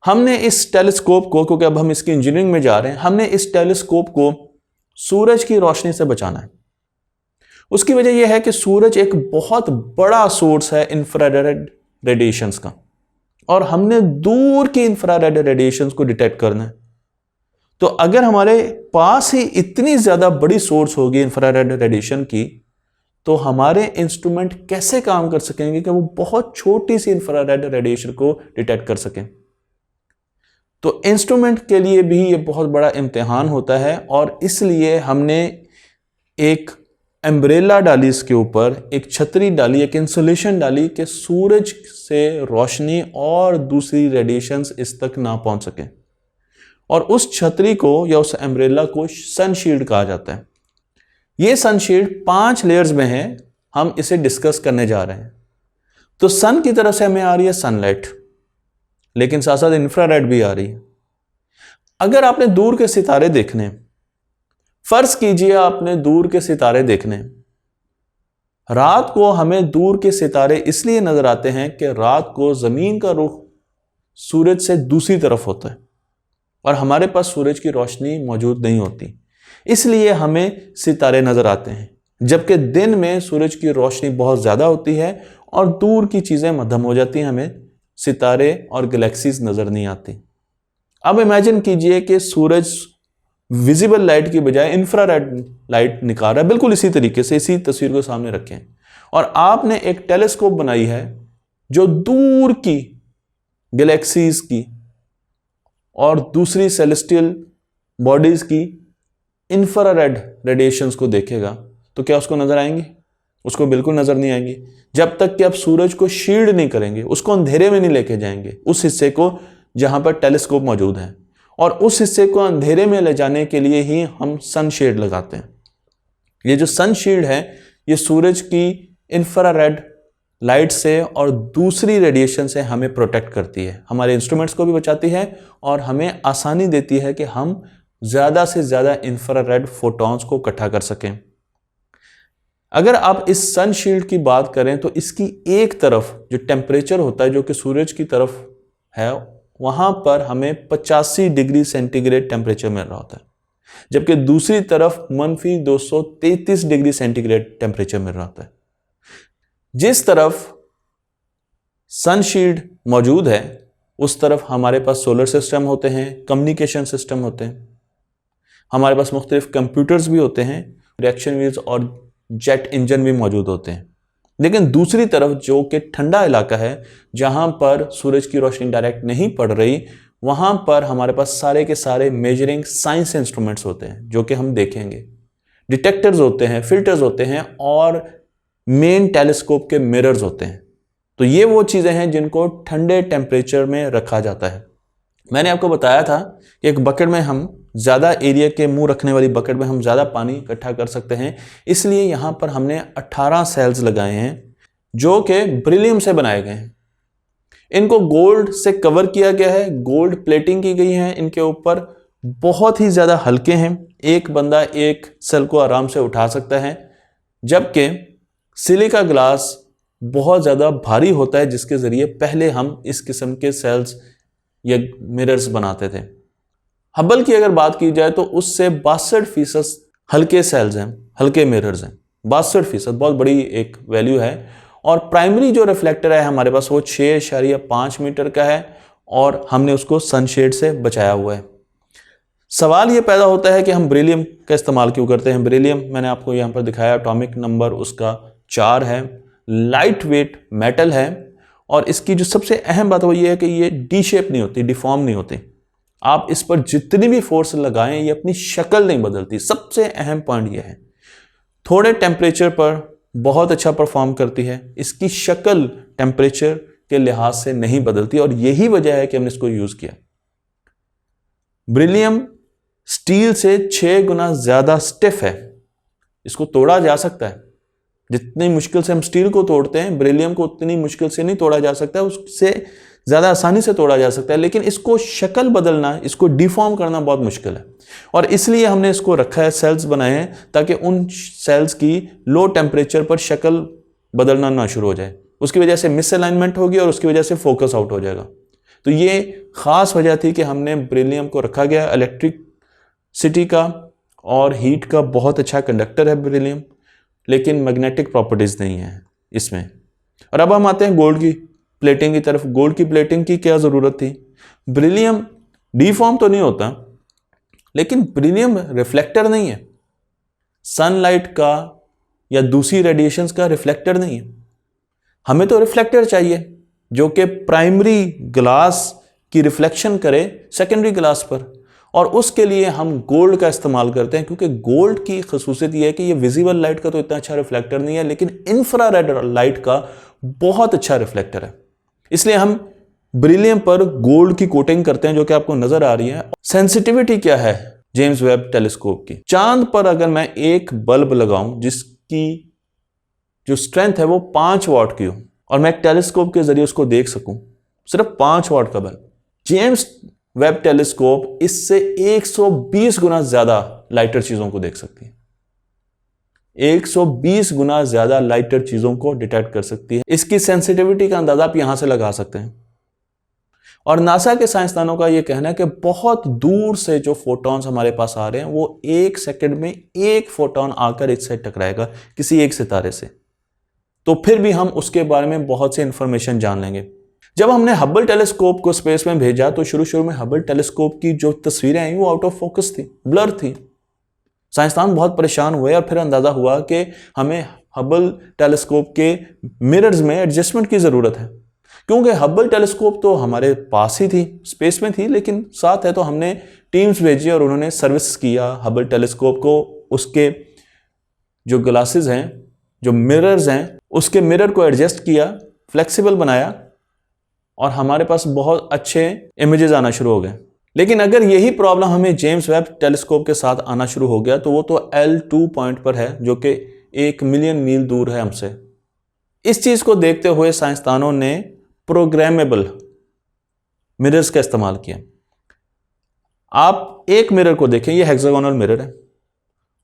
हमने इस टेलीस्कोप को, क्योंकि अब हम इसकी इंजीनियरिंग में जा रहे हैं, हमने इस टेलीस्कोप को सूरज की रोशनी से बचाना है। उसकी वजह यह है कि सूरज एक बहुत बड़ा सोर्स है इंफ्रारेड रेडिएशंस का, और हमने दूर की इंफ्रारेड रेडिएशंस को डिटेक्ट करना है। तो अगर हमारे पास ही इतनी ज्यादा बड़ी सोर्स होगी इंफ्रारेड रेडिएशन की, तो हमारे इंस्ट्रूमेंट कैसे काम कर सकेंगे कि वो बहुत छोटी सी इंफ्रारेड रेडिएशन को डिटेक्ट कर सकें। तो इंस्ट्रूमेंट के लिए भी ये बहुत बड़ा इम्तिहान होता है, और इसलिए हमने एक एम्ब्रेला डाली, इसके ऊपर एक छतरी डाली, एक इंसुलेशन डाली कि सूरज से रोशनी और दूसरी रेडिएशंस इस तक ना पहुंच सके। और उस छतरी को या उस एम्ब्रेला को सनशील्ड कहा जाता है। ये सनशील्ड 5 लेयर्स में है, हम इसे डिस्कस करने जा रहे हैं। तो सन की तरफ से हमें आ रही है सनलाइट, लेकिन साथ साथ इंफ्रारेड भी आ रही है। अगर आपने दूर के सितारे देखने, फर्ज कीजिए आपने दूर के सितारे देखने, रात को हमें दूर के सितारे इसलिए नजर आते हैं कि रात को जमीन का रुख सूरज से दूसरी तरफ होता है और हमारे पास सूरज की रोशनी मौजूद नहीं होती, इसलिए हमें सितारे नजर आते हैं। जबकि दिन में सूरज की रोशनी बहुत ज्यादा होती है और दूर की चीजें मध्यम हो जाती हैं, हमें सितारे और गैलेक्सीज नजर नहीं आती। अब इमेजिन कीजिए कि सूरज विजिबल लाइट की बजाय इंफ्रारेड लाइट निकाल रहा है, बिल्कुल इसी तरीके से, इसी तस्वीर को सामने रखें, और आपने एक टेलीस्कोप बनाई है जो दूर की गैलेक्सीज की और दूसरी सेलेस्टियल बॉडीज की इंफ्रारेड रेडिएशंस को देखेगा, तो क्या उसको नजर आएंगी? उसको बिल्कुल नजर नहीं आएंगी, जब तक कि आप सूरज को शील्ड नहीं करेंगे, उसको अंधेरे में नहीं लेके जाएंगे, उस हिस्से को जहां पर टेलीस्कोप मौजूद है। और उस हिस्से को अंधेरे में ले जाने के लिए ही हम सनशेड लगाते हैं। ये जो सनशील्ड है, ये सूरज की इंफ्रारेड लाइट से और दूसरी रेडिएशन से हमें प्रोटेक्ट करती है, हमारे इंस्ट्रूमेंट्स को भी बचाती है और हमें आसानी देती है कि हम ज्यादा से ज्यादा इंफ्रारेड फोटॉन्स को इकट्ठा कर सकें। अगर आप इस सनशील्ड की बात करें तो इसकी एक तरफ जो टेम्परेचर होता है, जो कि सूरज की तरफ है, वहां पर हमें 85 डिग्री सेंटीग्रेड टेम्परेचर मिल रहा होता है, जबकि दूसरी तरफ -233 डिग्री सेंटीग्रेड टेम्परेचर मिल रहा होता है। जिस तरफ सनशील्ड मौजूद है उस तरफ हमारे पास सोलर सिस्टम होते हैं, कम्युनिकेशन सिस्टम होते हैं, हमारे पास मुख्तलिफ कंप्यूटर्स भी होते हैं, रिएक्शन व्हील्स और जेट इंजन भी मौजूद होते हैं। लेकिन दूसरी तरफ जो कि ठंडा इलाका है, जहां पर सूरज की रोशनी डायरेक्ट नहीं पड़ रही, वहां पर हमारे पास सारे के सारे मेजरिंग साइंस इंस्ट्रूमेंट्स होते हैं, जो कि हम देखेंगे। डिटेक्टर्स होते हैं, फिल्टर्स होते हैं और मेन टेलीस्कोप के मिरर्स होते हैं। तो ये वो चीजें हैं जिनको ठंडे टेम्परेचर में रखा जाता है। मैंने आपको बताया था कि एक बकेट में हम ज्यादा एरिया के मुंह रखने वाली बकेट में हम ज्यादा पानी इकट्ठा कर सकते हैं, इसलिए यहां पर हमने 18 सेल्स लगाए हैं जो कि बेरिलियम से बनाए गए हैं। इनको गोल्ड से कवर किया गया है, गोल्ड प्लेटिंग की गई है, इनके ऊपर बहुत ही ज्यादा हल्के हैं, एक बंदा एक सेल को आराम से उठा सकता है, जबकि सिलिका ग्लास बहुत ज्यादा भारी होता है, जिसके जरिए पहले हम इस किस्म के सेल्स या मिरर्स बनाते थे। हबल की अगर बात की जाए तो उससे 62% हल्के सेल्स हैं, हल्के मिरर्स हैं, 62%, बहुत बड़ी एक वैल्यू है। और प्राइमरी जो रिफ्लेक्टर है हमारे पास वो 6.5 मीटर का है और हमने उसको सनशेड से बचाया हुआ है। सवाल ये पैदा होता है कि हम बेरिलियम का इस्तेमाल क्यों करते हैं। बेरिलियम मैंने आपको यहाँ पर दिखाया, एटॉमिक नंबर उसका 4 है, लाइट वेट मेटल है, और इसकी जो सबसे अहम बात वो ये है कि ये डी शेप नहीं होती, डिफॉर्म नहीं होती। आप इस पर जितनी भी फोर्स लगाएं ये अपनी शक्ल नहीं बदलती। सबसे अहम पॉइंट ये है, थोड़े टेम्परेचर पर बहुत अच्छा परफॉर्म करती है, इसकी शक्ल टेम्परेचर के लिहाज से नहीं बदलती, और यही वजह है कि हमने इसको यूज किया। बेरिलियम स्टील से 6 गुना ज्यादा स्टिफ है, इसको तोड़ा जा सकता है। जितनी मुश्किल से हम स्टील को तोड़ते हैं, बेरिलियम को उतनी मुश्किल से नहीं तोड़ा जा सकता, उससे ज्यादा आसानी से तोड़ा जा सकता है, लेकिन इसको शक्ल बदलना, इसको डिफॉर्म करना बहुत मुश्किल है। और इसलिए हमने इसको रखा है, सेल्स बनाए हैं, ताकि उन सेल्स की लो टेम्परेचर पर शक्ल बदलना ना शुरू हो जाए। उसकी वजह से मिसअलाइनमेंट होगी और उसकी वजह से फोकस आउट हो जाएगा। तो ये खास वजह थी कि हमने बेरिलियम को रखा गया। इलेक्ट्रिसिटी का और हीट का बहुत अच्छा कंडक्टर है बेरिलियम, लेकिन मैग्नेटिक प्रॉपर्टीज नहीं है इसमें। और अब हम आते हैं गोल्ड की प्लेटिंग की तरफ। गोल्ड की प्लेटिंग की क्या जरूरत थी? बेरिलियम डीफॉर्म तो नहीं होता, लेकिन बेरिलियम रिफ्लेक्टर नहीं है, सनलाइट का या दूसरी रेडिएशंस का रिफ्लेक्टर नहीं है। हमें तो रिफ्लेक्टर चाहिए जो कि प्राइमरी ग्लास की रिफ्लेक्शन करे सेकेंडरी ग्लास पर, और उसके लिए हम गोल्ड का इस्तेमाल करते हैं, क्योंकि गोल्ड की खसूसियत यह है कि ये विजिबल लाइट का तो इतना अच्छा रिफ्लेक्टर नहीं है, लेकिन इंफ्रारेड लाइट का बहुत अच्छा रिफ्लेक्टर है। इसलिए हम बेरिलियम पर गोल्ड की कोटिंग करते हैं, जो कि आपको नजर आ रही है। सेंसिटिविटी क्या है जेम्स वेब टेलीस्कोप की? चांद पर अगर मैं एक बल्ब लगाऊं जिसकी जो स्ट्रेंथ है वो 5 वाट की हो, और मैं एक टेलीस्कोप के जरिए उसको देख सकूं, सिर्फ 5 वाट का बल्ब, जेम्स वेब टेलीस्कोप इससे 120 गुना ज्यादा लाइटर चीजों को देख सकती है। 120 गुना ज्यादा लाइटर चीजों को डिटेक्ट कर सकती है। इसकी सेंसिटिविटी का अंदाजा आप यहां से लगा सकते हैं। और नासा के साइंसदानों का यह कहना है कि बहुत दूर से जो फोटॉन्स हमारे पास आ रहे हैं, वो 1 सेकंड में 1 फोटॉन आकर इससे टकराएगा किसी एक सितारे से, तो फिर भी हम उसके बारे में बहुत सी इंफॉर्मेशन जान लेंगे। जब हमने हबल टेलीस्कोप को स्पेस में भेजा तो शुरू में हबल टेलीस्कोप की जो तस्वीरें आई वो आउट ऑफ फोकस थी, ब्लर थी। साइंसदान बहुत परेशान हुए और फिर अंदाजा हुआ कि हमें हबल टेलीस्कोप के मिरर्स में एडजस्टमेंट की जरूरत है, क्योंकि हबल टेलीस्कोप तो हमारे पास ही थी, स्पेस में थी, लेकिन साथ है। तो हमने टीम्स भेजी और उन्होंने सर्विस किया हबल टेलीस्कोप को, उसके जो ग्लासेस हैं, जो मिरर्स हैं, उसके मिरर को एडजस्ट किया, फ्लेक्सिबल बनाया, और हमारे पास बहुत अच्छे इमेजेस आना शुरू हो गए। लेकिन अगर यही प्रॉब्लम हमें जेम्स वेब टेलीस्कोप के साथ आना शुरू हो गया तो वो तो L2 पॉइंट पर है, जो कि 1 मिलियन मील दूर है हमसे। इस चीज को देखते हुए साइंसदानों ने प्रोग्रामेबल मिरर्स का इस्तेमाल किया। आप एक मिरर को देखें, ये हेक्सागोनल मिरर है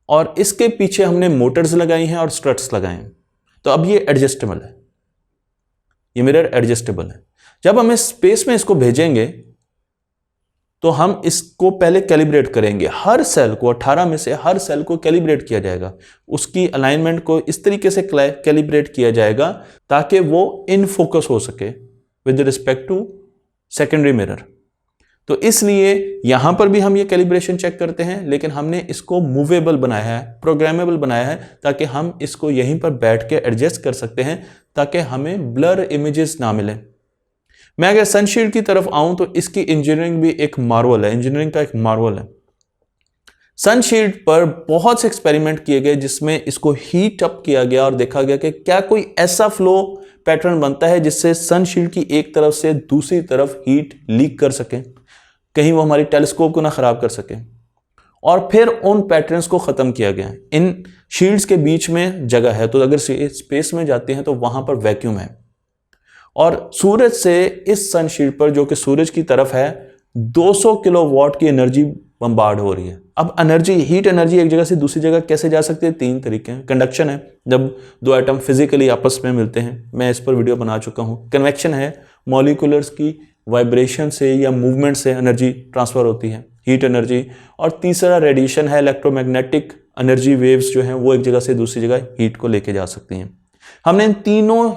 और इसके पीछे हमने मोटर्स लगाई हैं और स्ट्रट्स लगाए हैं, तो अब ये एडजस्टेबल है, ये मिरर एडजस्टेबल है। जब हम इस स्पेस में इसको भेजेंगे तो हम इसको पहले कैलिब्रेट करेंगे। हर सेल को, 18 में से हर सेल को कैलिब्रेट किया जाएगा, उसकी अलाइनमेंट को इस तरीके से कैलिब्रेट किया जाएगा ताकि वो इन फोकस हो सके with respect to secondary mirror. तो इसलिए यहां पर भी हम ये कैलिब्रेशन चेक करते हैं, लेकिन हमने इसको मूवेबल बनाया है, प्रोग्रामेबल बनाया है, ताकि हम इसको यहीं पर बैठ के एडजस्ट कर सकते हैं ताकि हमें ब्लर इमेजेस ना मिले। मैं अगर सनशील्ड की तरफ आऊं तो इसकी इंजीनियरिंग भी एक मार्वल है, इंजीनियरिंग का एक मार्वल है। सनशील्ड पर बहुत से एक्सपेरिमेंट किए गए जिसमें इसको हीट अप किया गया और देखा गया कि क्या कोई ऐसा फ्लो पैटर्न बनता है जिससे सनशील्ड की एक तरफ से दूसरी तरफ हीट लीक कर सके, कहीं वो हमारी टेलीस्कोप को ना खराब कर सके। और फिर उन पैटर्न्स को खत्म किया गया। इन शील्ड्स के बीच में जगह है, तो अगर स्पेस में जाते हैं तो वहां पर वैक्यूम है, और सूरज से इस सनशील्ड पर, जो कि सूरज की तरफ है, 200 किलोवाट की एनर्जी बम्बार्ड हो रही है। अब एनर्जी, हीट एनर्जी एक जगह से दूसरी जगह कैसे जा सकती है? 3 तरीके हैं। कंडक्शन है, जब 2 एटम फिजिकली आपस में मिलते हैं, मैं इस पर वीडियो बना चुका हूं। कन्वेक्शन है, मॉलिक्यूलर्स की वाइब्रेशन से या मूवमेंट से एनर्जी ट्रांसफर होती है, हीट एनर्जी। और तीसरा रेडिएशन है, इलेक्ट्रोमैग्नेटिक एनर्जी वेव्स जो हैं वो एक जगह से दूसरी जगह हीट को लेके जा सकती हैं। हमने इन तीनों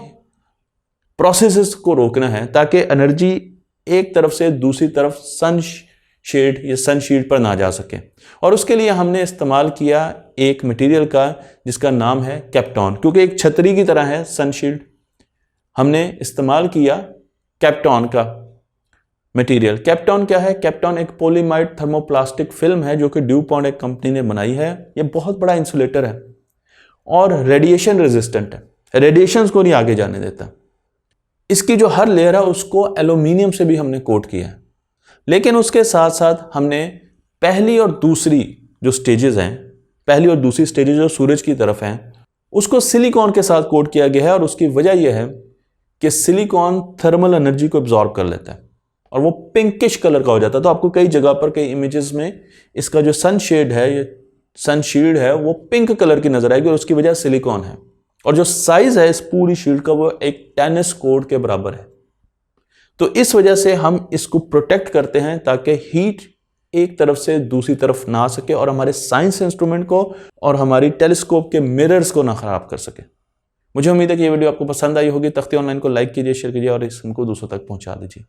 प्रोसेसेस को रोकना है ताकि एनर्जी एक तरफ से दूसरी तरफ सनशेड या सनशील्ड पर ना जा सके, और उसके लिए हमने इस्तेमाल किया एक मटेरियल का जिसका नाम है कैप्टॉन, क्योंकि एक छतरी की तरह है सनशील्ड। हमने इस्तेमाल किया कैप्टॉन का मटेरियल। कैप्टॉन क्या है? कैप्टॉन एक पॉलीमाइड थर्मोप्लास्टिक फिल्म है जो कि ड्यूपॉन्ट एक कंपनी ने बनाई है। ये बहुत बड़ा इंसुलेटर है और रेडिएशन रेजिस्टेंट है, रेडिएशंस को नहीं आगे जाने देता। इसकी जो हर लेयर है उसको एल्यूमिनियम से भी हमने कोट किया है, लेकिन उसके साथ साथ हमने पहली और दूसरी जो स्टेजेस हैं, पहली और दूसरी स्टेजेस जो सूरज की तरफ हैं, उसको सिलिकॉन के साथ कोट किया गया है। और उसकी वजह यह है कि सिलिकॉन थर्मल एनर्जी को एब्जॉर्ब कर लेता है और वो पिंकिश कलर का हो जाता है। तो आपको कई जगह पर, कई इमेजेस में इसका जो सनशेड है, ये सनशील्ड है, वो पिंक कलर की नजर आएगी और उसकी वजह सिलिकॉन है। और जो साइज है इस पूरी शील्ड का वो एक टेनिस कोर्ट के बराबर है। तो इस वजह से हम इसको प्रोटेक्ट करते हैं ताकि हीट एक तरफ से दूसरी तरफ ना आ सके और हमारे साइंस इंस्ट्रूमेंट को और हमारी टेलीस्कोप के मिरर्स को ना खराब कर सके। मुझे उम्मीद है कि ये वीडियो आपको पसंद आई होगी। तख्ती ऑनलाइन को लाइक कीजिए, शेयर कीजिए और इसको दूसरों तक पहुंचा दीजिए।